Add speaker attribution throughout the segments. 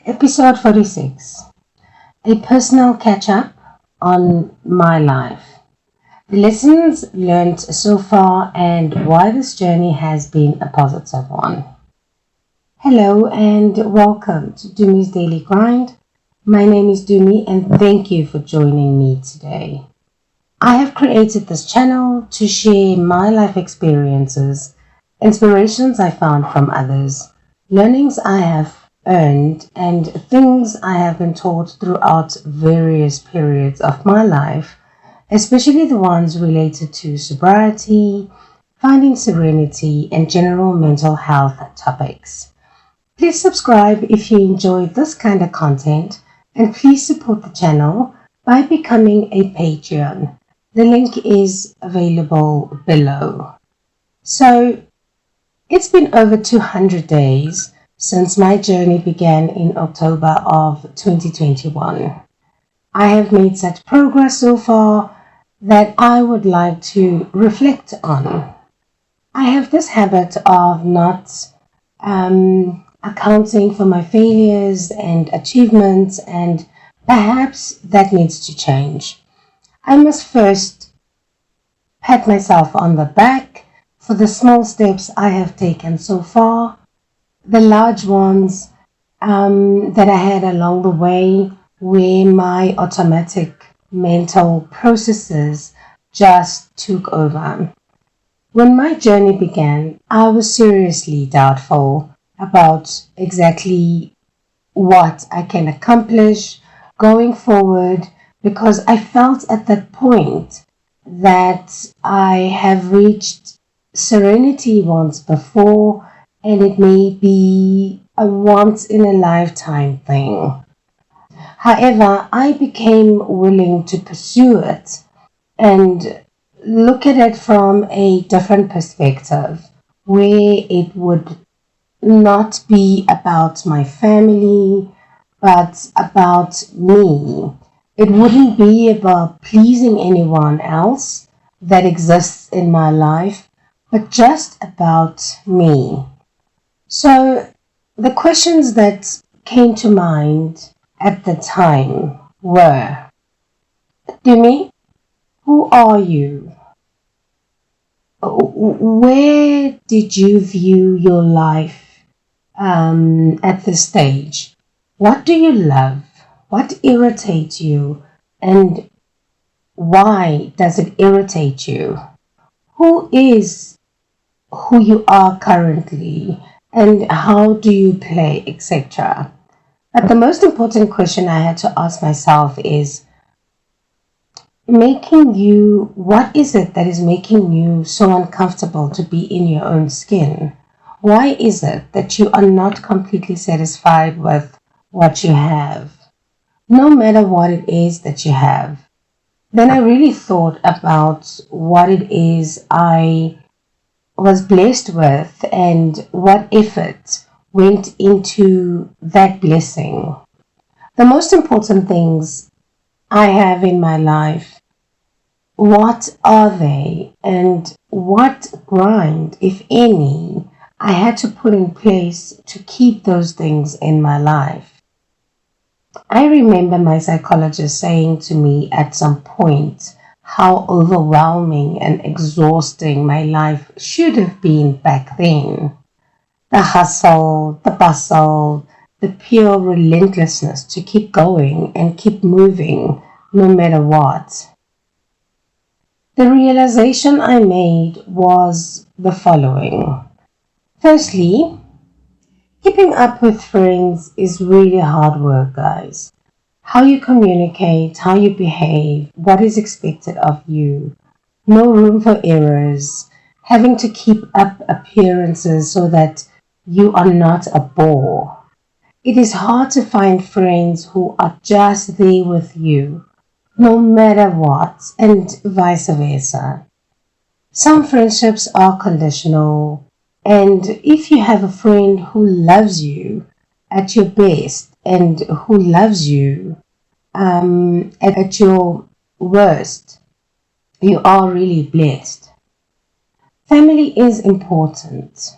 Speaker 1: Episode 46, a personal catch-up on my life. The lessons learned so far and why this journey has been a positive one. Hello and welcome to Dumi's Daily Grind. My name is Dumi and thank you for joining me today. I have created this channel to share my life experiences, inspirations I found from others, learnings I have earned, and things I have been taught throughout various periods of my life, especially the ones related to sobriety, finding serenity, and general mental health topics. Please subscribe if you enjoy this kind of content, and please support the channel by becoming a Patreon. The link is available below. So, it's been over 200 days since my journey began in October of 2021. I have made such progress so far that I would like to reflect on. I have this habit of not accounting for my failures and achievements, and perhaps that needs to change. I must first pat myself on the back for the small steps I have taken so far, the large ones that I had along the way, where my automatic mental processes just took over. When my journey began, I was seriously doubtful about exactly what I can accomplish going forward, because I felt at that point that I have reached serenity once before, and it may be a once in a lifetime thing. However, I became willing to pursue it and look at it from a different perspective, where it would not be about my family, but about me. It wouldn't be about pleasing anyone else that exists in my life, but just about me. So the questions that came to mind at the time were, Demi, who are you? Where did you view your life at this stage? What do you love? What irritates you? And why does it irritate you? Who is who you are currently? And how do you play, etc. But the most important question I had to ask myself is, what is it that is making you so uncomfortable to be in your own skin? Why is it that you are not completely satisfied with what you have, no matter what it is that you have? Then I really thought about what it is I was blessed with and what effort went into that blessing. The most important things I have in my life, what are they, and what grind, if any, I had to put in place to keep those things in my life? I remember my psychologist saying to me at some point how overwhelming and exhausting my life should have been back then. The hustle, the bustle, the pure relentlessness to keep going and keep moving no matter what. The realization I made was the following. Firstly, keeping up with friends is really hard work, guys. How you communicate, how you behave, what is expected of you. No room for errors. Having to keep up appearances so that you are not a bore. It is hard to find friends who are just there with you, no matter what, and vice versa. Some friendships are conditional, and if you have a friend who loves you at your best and who loves you at your worst, you are really blessed. Family is important.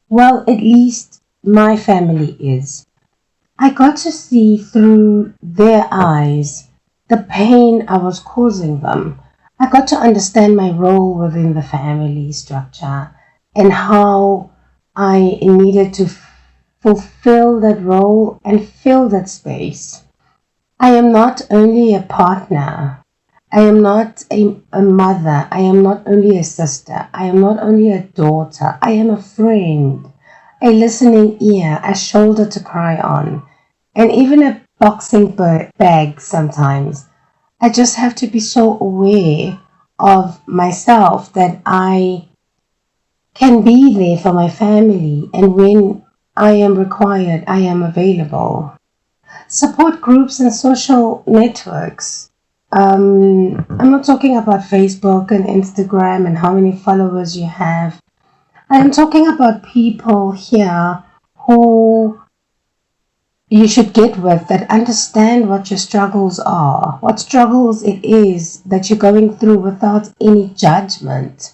Speaker 1: Well, at least my family is. I got to see through their eyes the pain I was causing them. I got to understand my role within the family structure and how I needed to fulfill that role and fill that space. I am not only a partner, I am not a mother, I am not only a sister, I am not only a daughter, I am a friend, a listening ear, a shoulder to cry on, and even a boxing bag sometimes. I just have to be so aware of myself that I can be there for my family, and when I am required, I am available. Support groups and social networks. I'm not talking about Facebook and Instagram and how many followers you have. I'm talking about people here who you should get with that understand what your struggles are, what struggles it is that you're going through without any judgment.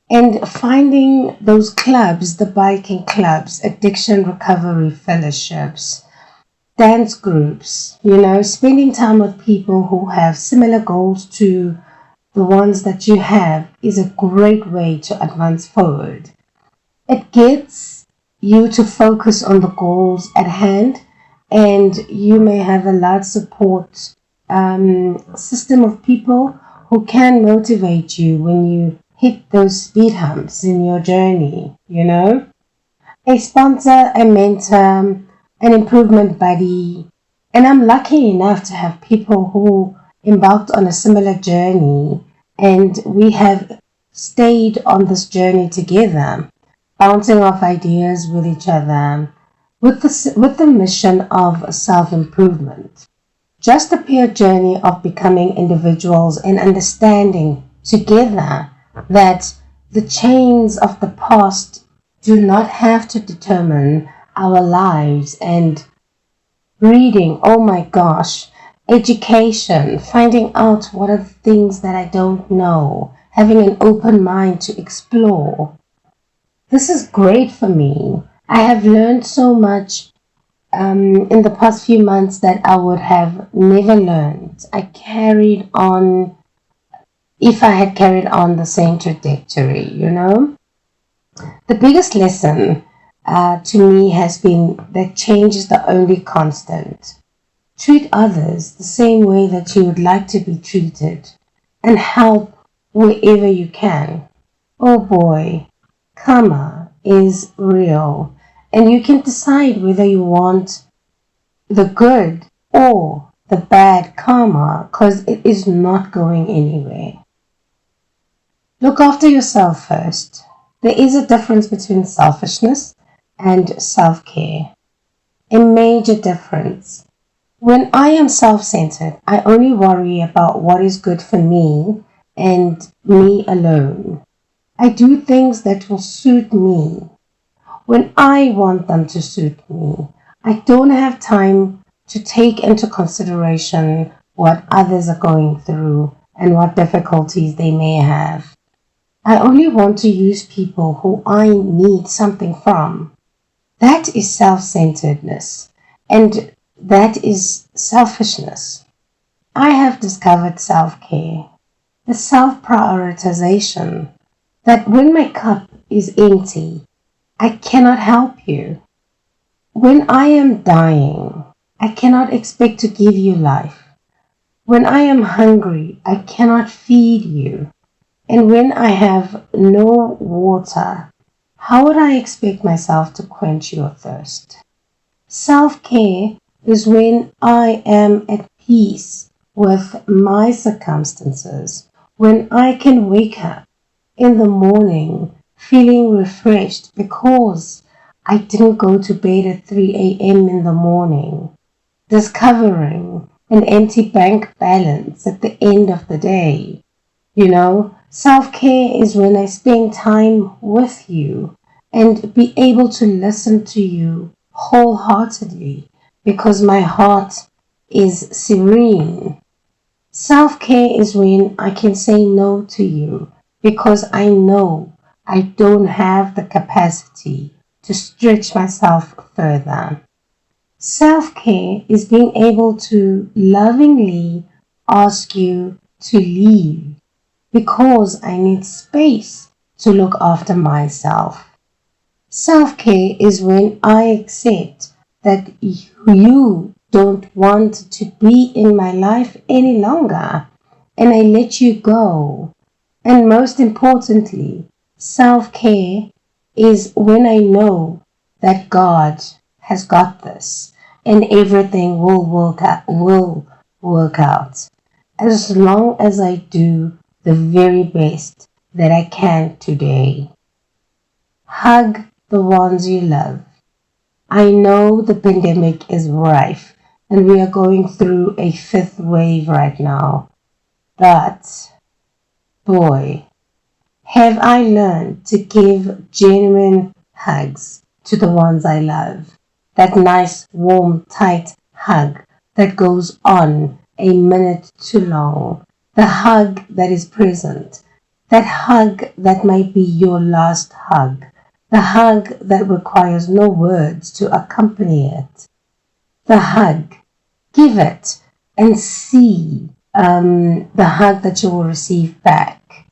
Speaker 1: And finding those clubs, the biking clubs, addiction recovery fellowships, dance groups, spending time with people who have similar goals to the ones that you have is a great way to advance forward. It gets you to focus on the goals at hand, and you may have a large support system of people who can motivate you when you hit those speed humps in your journey. A sponsor, a mentor, an improvement buddy. And I'm lucky enough to have people who embarked on a similar journey, and we have stayed on this journey together, bouncing off ideas with each other, with the mission of self-improvement. Just a peer journey of becoming individuals and understanding together that the chains of the past do not have to determine our lives. And reading, oh my gosh, education, finding out what are the things that I don't know, having an open mind to explore. This is great for me. I have learned so much in the past few months that I would have never learned. I carried on, if I had carried on the same trajectory. The biggest lesson to me has been that change is the only constant. Treat others the same way that you would like to be treated and help wherever you can. Oh boy, karma is real, and you can decide whether you want the good or the bad karma, because it is not going anywhere. Look after yourself first. There is a difference between selfishness and self-care. A major difference. When I am self-centered, I only worry about what is good for me and me alone. I do things that will suit me when I want them to suit me. I don't have time to take into consideration what others are going through and what difficulties they may have. I only want to use people who I need something from. That is self-centeredness, and that is selfishness. I have discovered self-care, the self-prioritization, that when my cup is empty, I cannot help you. When I am dying, I cannot expect to give you life. When I am hungry, I cannot feed you. And when I have no water, how would I expect myself to quench your thirst? Self-care is when I am at peace with my circumstances, when I can wake up in the morning feeling refreshed because I didn't go to bed at 3 a.m. in the morning, discovering an empty bank balance at the end of the day. Self-care is when I spend time with you and be able to listen to you wholeheartedly because my heart is serene. Self-care is when I can say no to you because I know I don't have the capacity to stretch myself further. Self-care is being able to lovingly ask you to leave because I need space to look after myself. Self-care is when I accept that you don't want to be in my life any longer and I let you go. And most importantly, self-care is when I know that God has got this and everything will work out as long as I do the very best that I can today. Hug the ones you love. I know the pandemic is rife and we are going through a fifth wave right now. But, boy, have I learned to give genuine hugs to the ones I love. That nice, warm, tight hug that goes on a minute too long. The hug that is present. That hug that might be your last hug. The hug that requires no words to accompany it. The hug. Give it and see the hug that you will receive back.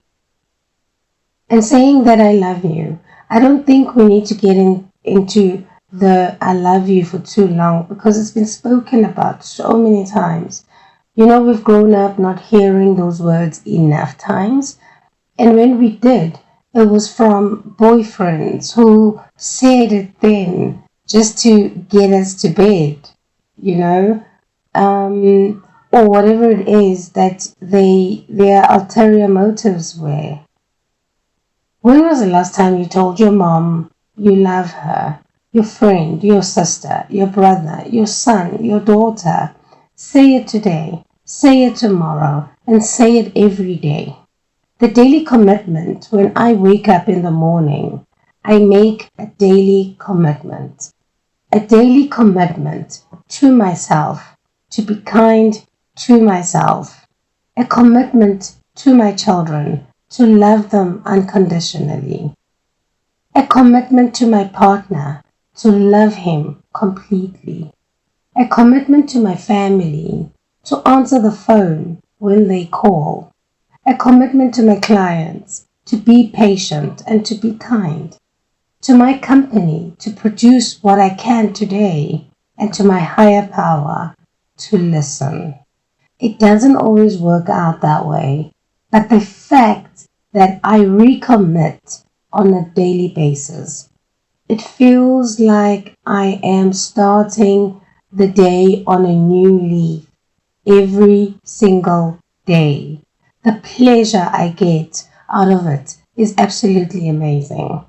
Speaker 1: And saying that I love you, I don't think we need to get into the I love you for too long because it's been spoken about so many times. You know, we've grown up not hearing those words enough times. And when we did, it was from boyfriends who said it then just to get us to bed, you know, or whatever it is that their ulterior motives were. When was the last time you told your mom you love her, your friend, your sister, your brother, your son, your daughter? Say it today, say it tomorrow, and say it every day. The daily commitment, when I wake up in the morning, I make a daily commitment. A daily commitment to myself, to be kind to myself. A commitment to my children, to love them unconditionally. A commitment to my partner, to love him completely. A commitment to my family, to answer the phone when they call. A commitment to my clients, to be patient and to be kind. To my company, to produce what I can today. And to my higher power, to listen. It doesn't always work out that way, but the fact that I recommit on a daily basis, it feels like I am starting the day on a new leaf every single day. The pleasure I get out of it is absolutely amazing.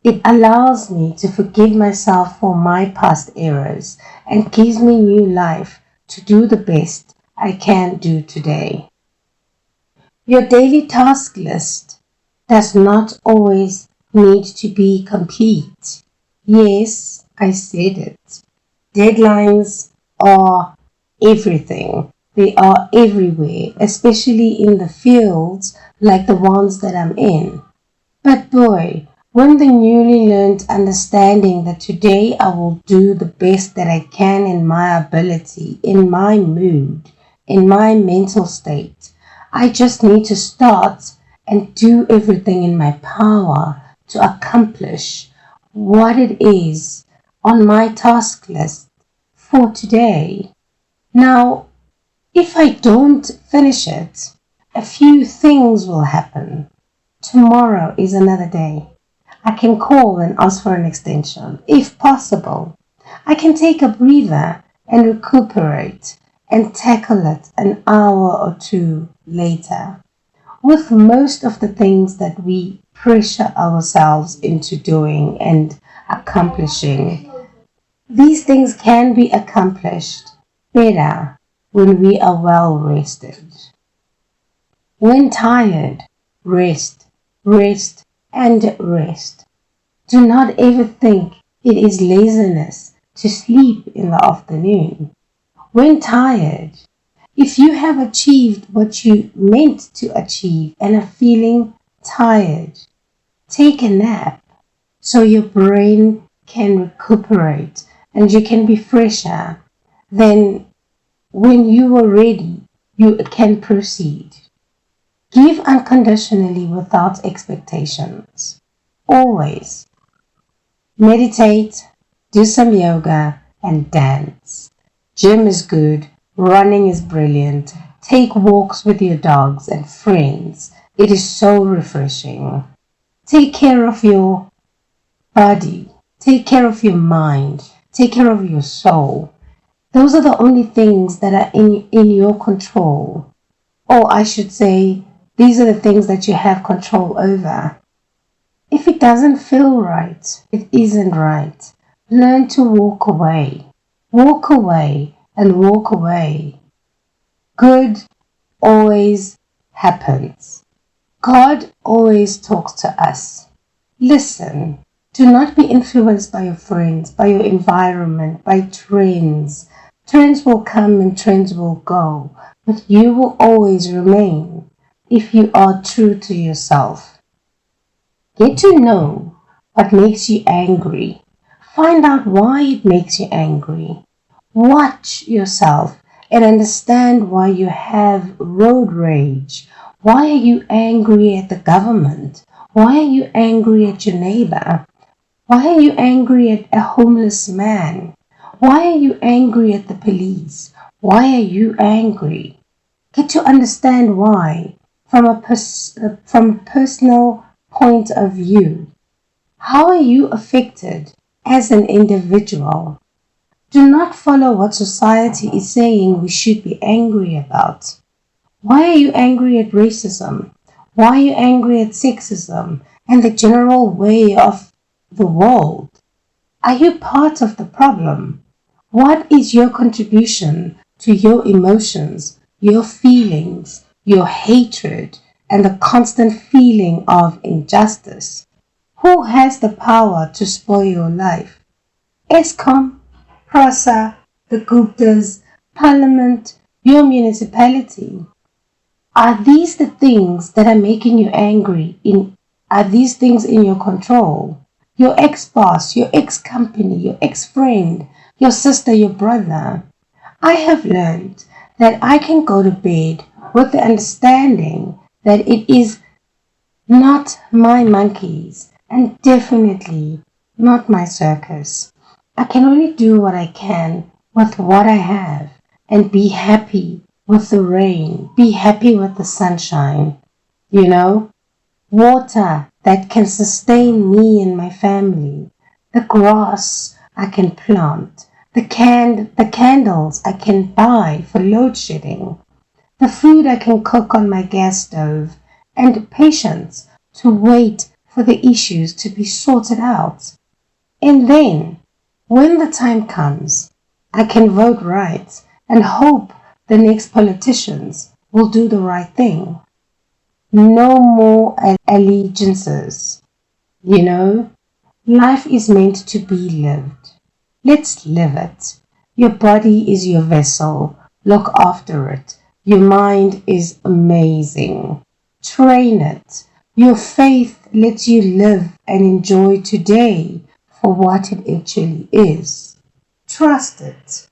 Speaker 1: It allows me to forgive myself for my past errors and gives me new life to do the best I can do today. Your daily task list does not always need to be complete. Yes, I said it. Deadlines are everything. They are everywhere, especially in the fields like the ones that I'm in. But boy, when the newly learned understanding that today I will do the best that I can in my ability, in my mood, in my mental state, I just need to start and do everything in my power to accomplish what it is on my task list for today. Now, if I don't finish it, a few things will happen. Tomorrow is another day. I can call and ask for an extension, if possible. I can take a breather and recuperate and tackle it an hour or two later. With most of the things that we pressure ourselves into doing and accomplishing, these things can be accomplished better when we are well rested. When tired, rest, rest, and rest. Do not ever think it is laziness to sleep in the afternoon. When tired, if you have achieved what you meant to achieve and are feeling tired, take a nap so your brain can recuperate and you can be fresher, then when you are ready, you can proceed. Give unconditionally without expectations. Always. Meditate, do some yoga, and dance. Gym is good, running is brilliant. Take walks with your dogs and friends. It is so refreshing. Take care of your body. Take care of your mind. Take care of your soul. Those are the only things that are in your control. Or I should say, these are the things that you have control over. If it doesn't feel right, it isn't right. Learn to walk away. Walk away and walk away. Good always happens. God always talks to us. Listen. Do not be influenced by your friends, by your environment, by trends. Trends will come and trends will go, but you will always remain if you are true to yourself. Get to know what makes you angry. Find out why it makes you angry. Watch yourself and understand why you have road rage. Why are you angry at the government? Why are you angry at your neighbor? Why are you angry at a homeless man? Why are you angry at the police? Why are you angry? Get to understand why from a personal point of view. How are you affected as an individual? Do not follow what society is saying we should be angry about. Why are you angry at racism? Why are you angry at sexism and the general way of the world? Are you part of the problem? What is your contribution to your emotions, your feelings, your hatred, and the constant feeling of injustice? Who has the power to spoil your life? ESCOM, PRASA, the Guptas, Parliament, your municipality. Are these the things that are making you angry? Are these things in your control? Your ex-boss, your ex-company, your ex-friend, your sister, your brother. I have learned that I can go to bed with the understanding that it is not my monkeys and definitely not my circus. I can only do what I can with what I have and be happy with the rain, be happy with the sunshine, water that can sustain me and my family, the grass I can plant, the candles I can buy for load shedding, the food I can cook on my gas stove, and patience to wait for the issues to be sorted out. And then, when the time comes, I can vote right and hope the next politicians will do the right thing. No more allegiances. Life is meant to be lived. Let's live it. Your body is your vessel. Look after it. Your mind is amazing. Train it. Your faith lets you live and enjoy today for what it actually is. Trust it.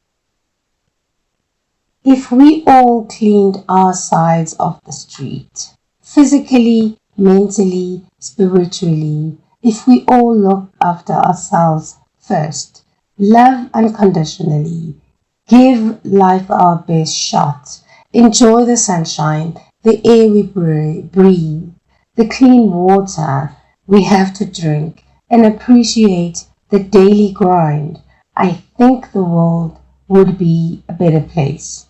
Speaker 1: If we all cleaned our sides of the street, physically, mentally, spiritually, if we all looked after ourselves first, love unconditionally, give life our best shot, enjoy the sunshine, the air we breathe, the clean water we have to drink, and appreciate the daily grind, I think the world would be a better place.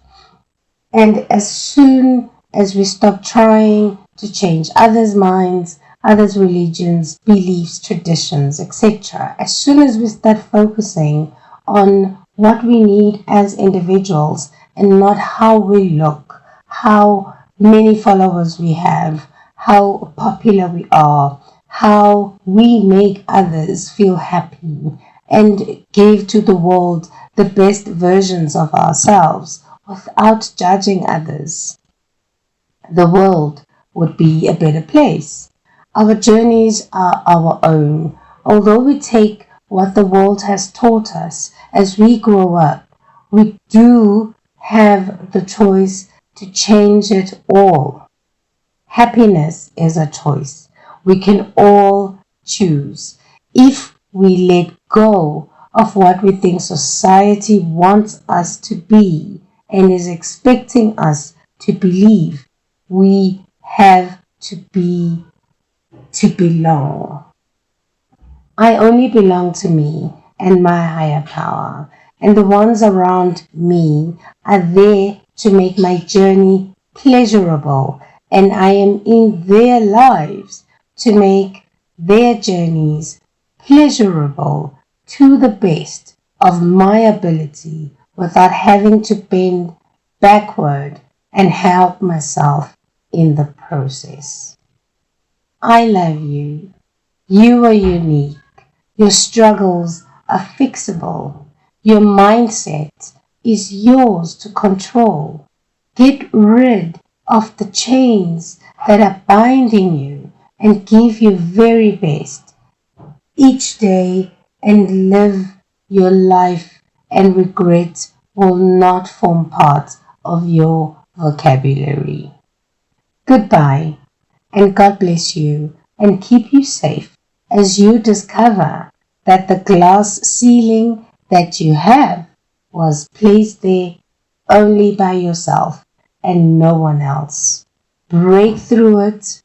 Speaker 1: And as soon as we stop trying to change others' minds, others' religions, beliefs, traditions, etc., as soon as we start focusing on what we need as individuals and not how we look, how many followers we have, how popular we are, how we make others feel happy and give to the world the best versions of ourselves without judging others, the world would be a better place. Our journeys are our own. Although we take what the world has taught us as we grow up, we do have the choice to change it all. Happiness is a choice. We can all choose. If we let go of what we think society wants us to be and is expecting us to believe, we have to belong. I only belong to me and my higher power, and the ones around me are there to make my journey pleasurable, and I am in their lives to make their journeys pleasurable to the best of my ability without having to bend backward and help myself in the process. I love you. You are unique. Your struggles are fixable. Your mindset is yours to control. Get rid of the chains that are binding you and give your very best each day and live your life, and regret will not form part of your vocabulary. Goodbye, and God bless you and keep you safe as you discover that the glass ceiling that you have was placed there only by yourself and no one else. Break through it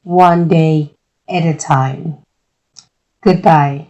Speaker 1: one day at a time. Goodbye.